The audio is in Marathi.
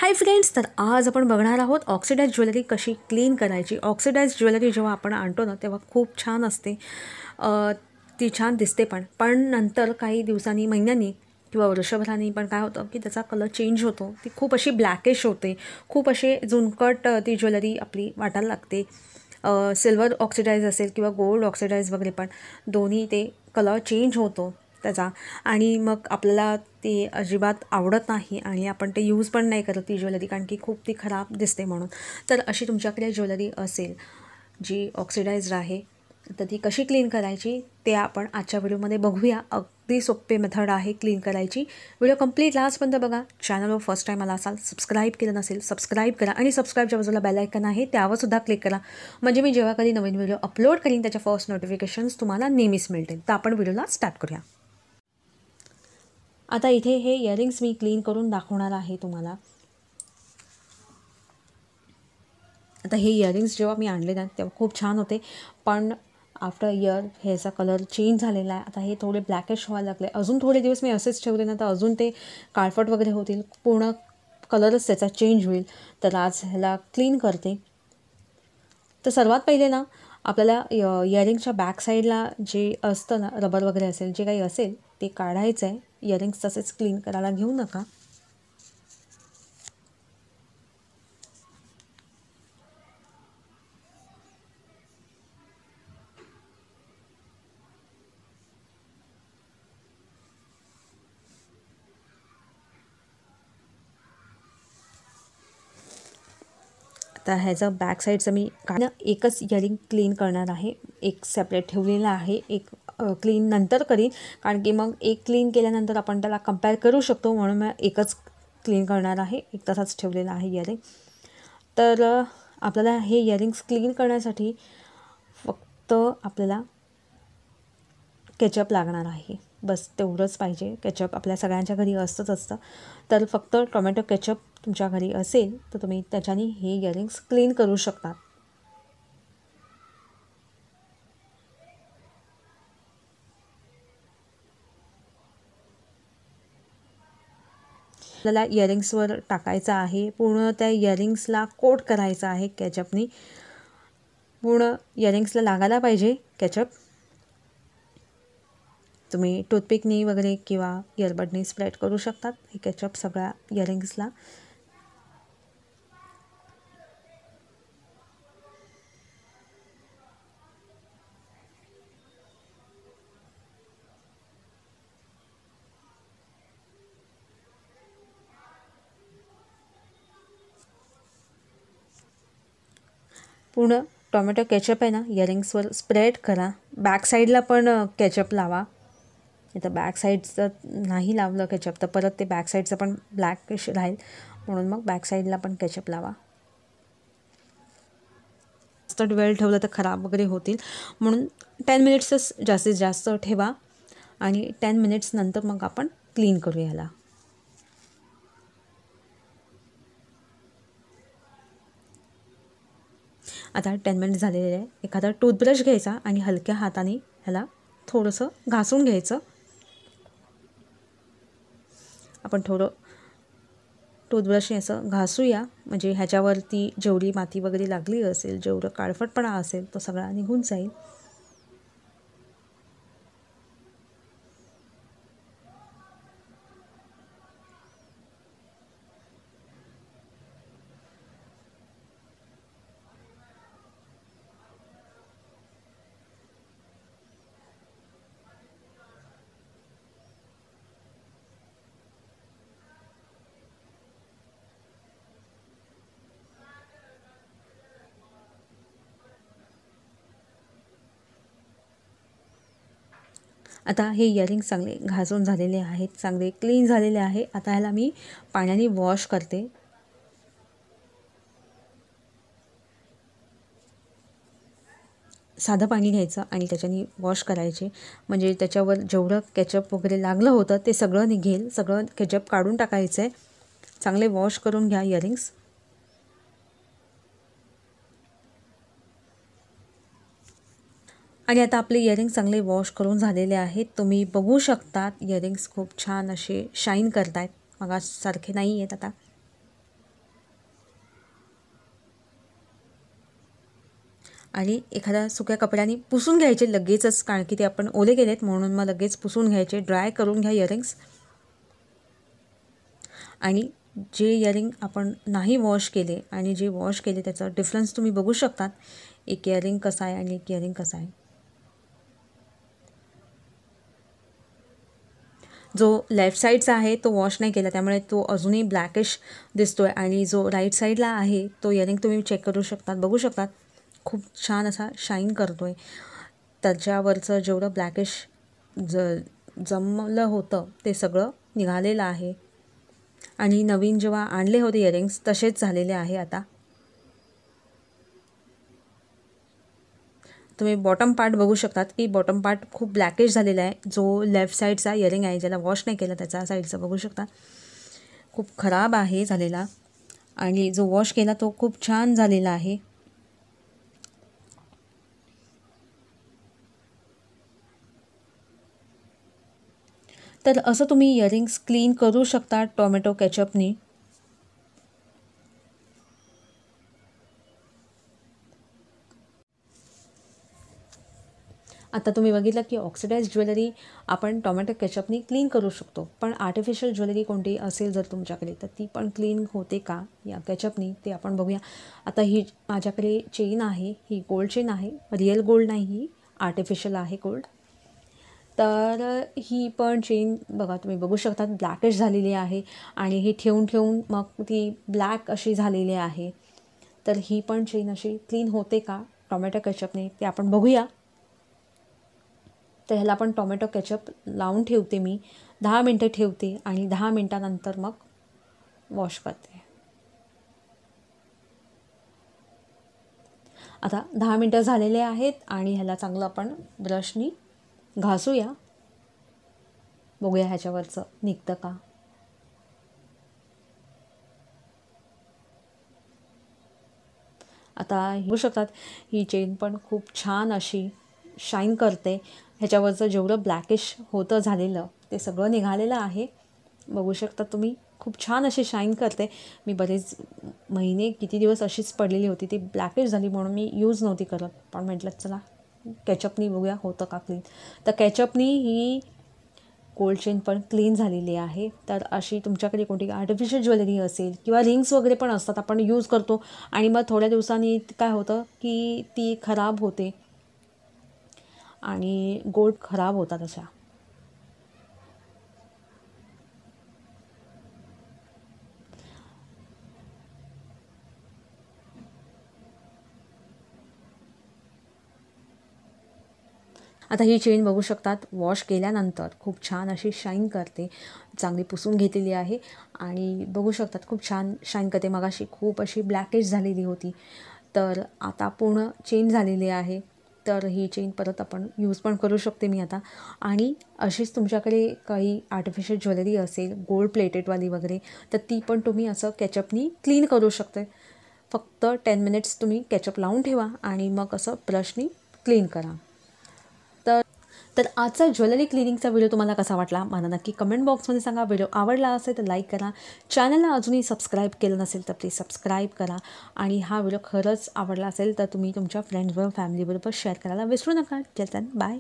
हाय फ्रेंड्स, तर आज आपण बघणार आहोत ऑक्सिडाइज ज्वेलरी कशी क्लीन करायची। ऑक्सिडाइज ज्वेलरी जेव्हा आपण आणतो ना तेव्हा खूप छान असते, ती छान दिसते पण नंतर काही दिवसांनी, महिन्यांनी किंवा वर्षभरांनी पण काय होतं की त्याचा कलर चेंज होतो, ती खूप अशी ब्लॅकिश होते, खूप असे झुणकट ती ज्वेलरी आपली वाटायला लागते। सिल्वर ऑक्सिडाइज असेल किंवा गोल्ड ऑक्सिडाइज वगैरे पण दोन्ही ते कलर चेंज होतो त्याचा, आणि मग आपल्याला ते अजिबात आवडत नाही आणि आपण ते यूज पण नाही करत ती ज्वेलरी, कारण की खूप ती खराब दिसते म्हणून। तर अशी तुमच्याकडे ज्वेलरी असेल जी ऑक्सिडाइज्ड आहे तर ती कशी क्लीन करायची ते आपण आजच्या व्हिडिओमध्ये बघूया। अगदी सोपे मेथड आहे क्लीन करायची। व्हिडिओ कंप्लीट लास्टपर्यंत बघा। चॅनलवर फर्स्ट टाईम आला असाल, सबस्क्राईब केलं नसेल सबस्क्राईब करा आणि सबस्क्राईबच्या बाजूला बेल आयकन आहे त्यावर सुद्धा क्लिक करा, म्हणजे मी जेव्हा कधी नवीन व्हिडिओ अपलोड करीन त्याच्या फर्स्ट नोटिफिकेशन्स तुम्हाला नेहमीच मिळतील। तर आपण व्हिडिओला स्टार्ट करूया। आता इथे हे इयरिंग्स मी क्लीन करून दाखवणार आहे तुम्हाला। आता हे इयरिंग्स जेव्हा मी आणले ना तेव्हा खूप छान होते, पण आफ्टर इयर ह्याचा कलर चेंज झालेला आहे। आता हे थोडे ब्लॅकिश व्हायला लागले। अजून थोडे दिवस मी असेच ठेवले ना तर अजून ते काळफट वगैरे होतील, पूर्ण कलरच त्याचा चेंज होईल। तर आज ह्याला क्लीन करते। तर सर्वात पहिले ना आपल्याला इयरिंगच्या बॅक साईडला जे असतं ना, रबर वगैरे असेल, जे काही असेल ते काढायचं आहे। इयरिंग्स तसेच क्लीन करायला घेऊ नका। आता ह्याचं बॅक साईडचं मी एकच इयरिंग क्लीन करणार आहे, एक सेपरेट ठेवलेला आहे, एक क्लीन नंतर करीन, कारण की मग एक क्लीन केल्यानंतर आपण त्याला कंपेअर करू शकतो, म्हणून मी एकच क्लीन करणार आहे, एक तसाच ठेवलेला आहे इयरिंग। तर आपल्याला हे इयरिंग्स क्लीन करण्यासाठी फक्त आपल्याला केचप लागणार आहे, बस तेवढंच पाहिजे। केचप आपल्या सगळ्यांच्या घरी असतं, तर फक्त टोमॅटो केचप तुमच्या घरी असेल तर तुम्ही त्याच्याने हे इयरिंग्स क्लीन करू शकता। आपल्याला इयरिंग्सवर टाकायचं आहे, पूर्ण त्या इयरिंग्सला कोट करायचं आहे केचपनी, पूर्ण इयरिंग्सला लागायला पाहिजे केचप। तुम्ही टूथपिकनी वगैरे किंवा इयरबडनी स्प्रेड करू शकतात हे केचप सगळ्या इयरिंग्सला। पूर्ण टोमॅटो केचप आहे ना इयरिंग्सवर स्प्रेड करा। बॅक साईडला पण केचप लावा। इथं बॅक साईडचं नाही लावलं केचप तर परत ते बॅक साईडचं पण ब्लॅकिश राहील, म्हणून मग बॅक साईडला पण केचप लावा। जास्त वेळ ठेवलं तर खराब वगैरे होतील, म्हणून 10 मिनिट्सच जास्तीत जास्त ठेवा आणि 10 मिनिट्स नंतर मग आपण क्लीन करू याला। आता 10 मिनिट्स झालेले आहे। एखादा टूथब्रश घ्यायचा आणि हलक्या हाताने ह्याला थोडंसं घासून घ्यायचं। आपण थोडं टूथब्रशने असं घासूया, म्हणजे ह्याच्यावरती जेवढी माती वगैरे लागली असेल, जेवढं काळफटपणा असेल तो सगळा निघून जाईल। आता हे इयरिंग चांगले घासून झालेले आहेत, चांगले क्लीन झालेले आहे। आता ह्याला मी पाण्याने वॉश करते। साधं पाणी घ्यायचं आणि त्याच्याने वॉश करायचे, म्हणजे त्याच्यावर जेवढं केचप वगैरे लागलं होतं ते सगळं निघेल, सगळं केचप काढून टाकायचं आहे। चांगले वॉश करून घ्या इयरिंग्स। आणि आता आपले इयरिंग्स चांगले वॉश करून झालेले आहेत, तुम्ही बघू शकता इयरिंग्स खूप छान असे शाईन करत आहेत, मगासारखे नाही आहेत आता। आणि एखाद्या सुक्या कपड्याने पुसून घ्यायचे लगेचच, कारण की ते आपण ओले केलेत म्हणून मग लगेच पुसून घ्यायचे, ड्राय करून घ्या इयरिंग्स. आणि जे इयरिंग आपण नाही वॉश केले आणि जे वॉश केले त्याचा डिफरन्स तुम्ही बघू शकतात, एक इयरिंग कसं आहे आणि एक इयरिंग कसं आहे. जो लेफ्ट साईडचा आहे तो वॉश नाही केला त्यामुळे तो अजूनही ब्लॅकिश दिसतो आहे, आणि जो राईट साईडला आहे तो इयरिंग तुम्ही चेक करू शकतात, बघू शकतात, खूप छान असा शाईन करतो आहे. त्याच्यावरचं जेवढं ब्लॅकिश जमलं होतं ते सगळं निघालेलं आहे. आणि नवीन जेव्हा आणले होते इयरिंग्स तसेच झालेले आहे. आता तुम्ही बॉटम पार्ट बघू शकतात की बॉटम पार्ट खूप ब्लॅकिश झालेला आहे. जो लेफ्ट साईडचा इयरिंग आहे ज्याला वॉश नाही केला त्याचा साईडचा बघू शकता खूप खराब आहे झालेला, आणि जो वॉश केला तो खूप छान झालेला आहे. तर असं तुम्ही इयरिंग्स क्लीन करू शकता टोमॅटो केचपनी. आता तुम्ही बघितलं की ऑक्सिडाइज ज्वेलरी आपण टोमॅटो केचपनी क्लीन करू शकतो, पण आर्टिफिशियल ज्वेलरी कोणती असेल जर तुमच्याकडे तर ती पण क्लीन होते का या केचपनी ते आपण बघूया. आता ही माझ्याकडे चेन आहे, ही गोल्ड चेन आहे, रिअल गोल्ड नाही, ही आर्टिफिशियल आहे गोल्ड. तर ही पण चेन बघा तुम्ही बघू शकता ब्लॅकिश झालेली आहे, आणि ही ठेवून ठेवून मग ती ब्लॅक अशी झालेली आहे. तर ही पण चेन अशी क्लीन होते का टोमॅटो केचपने ते आपण बघूया. तर ह्याला पण टोमॅटो केचप लावून ठेवते मी, 10 मिनटं ठेवते आणि 10 मिनटानंतर मग वॉश करते. आता 10 मिनटं झालेले आहेत आणि ह्याला चांगलं आपण ब्रशनी घासूया, बघूया ह्याच्यावरचं निघतं का. आता बघू शकतात ही चेन पण खूप छान अशी शाईन करते. ह्याच्यावरचं जेवढं ब्लॅकिश होतं झालेलं ते सगळं निघालेलं आहे, बघू शकता तुम्ही, खूप छान अशी शाईन करते. मी बरेच महिने किती दिवस अशीच पडलेली होती, ती ब्लॅकिश झाली म्हणून मी यूज नव्हती करत, पण म्हटलं चला केचपनी बघूया होतं का क्लीन. तर केचपनी ही गोल्ड चेन पण क्लीन झालेली आहे. तर अशी तुमच्याकडे कोणती आर्टिफिशियल ज्वेलरी असेल किंवा रिंग्स वगैरे पण असतात आपण यूज करतो, आणि मग थोड्या दिवसांनी काय होतं की ती खराब होते आणि गोल्ड खराब होतात अशा. आता ही चेन बघू शकतात वॉश केल्यानंतर खूप छान अशी शाईन करते, चांगली पुसून घेतलेली आहे आणि बघू शकतात खूप छान शाईन करते. मगाशी खूप अशी ब्लॅकिश झालेली होती, तर आता पूर्ण चेंज झालेली आहे. तर ही चेन परत आपण यूज पण करू शकते मी आता. आणि अशीच तुमच्याकडे काही आर्टिफिशियल ज्वेलरी असेल गोल्ड प्लेटेडवाली वगैरे, तर ती पण तुम्ही असं केचपनी क्लीन करू शकते. फक्त 10 मिनिट्स तुम्ही केचप लावून ठेवा आणि मग असं ब्रशनी क्लीन करा. तर आजचा ज्वेलरी क्लिनिंगचा व्हिडिओ तुम्हाला कसा वाटला मला नक्की कमेंट बॉक्समध्ये सांगा. व्हिडिओ आवडला असेल तर लाईक करा, चॅनलला अजूनही सबस्क्राईब केलं नसेल तर प्लीज सबस्क्राईब करा, आणि हा व्हिडिओ खरंच आवडला असेल तर तुम्ही तुमच्या फ्रेंड्सबरोबर फॅमिलीबरोबर शेअर करायला विसरू नका. चल बाय.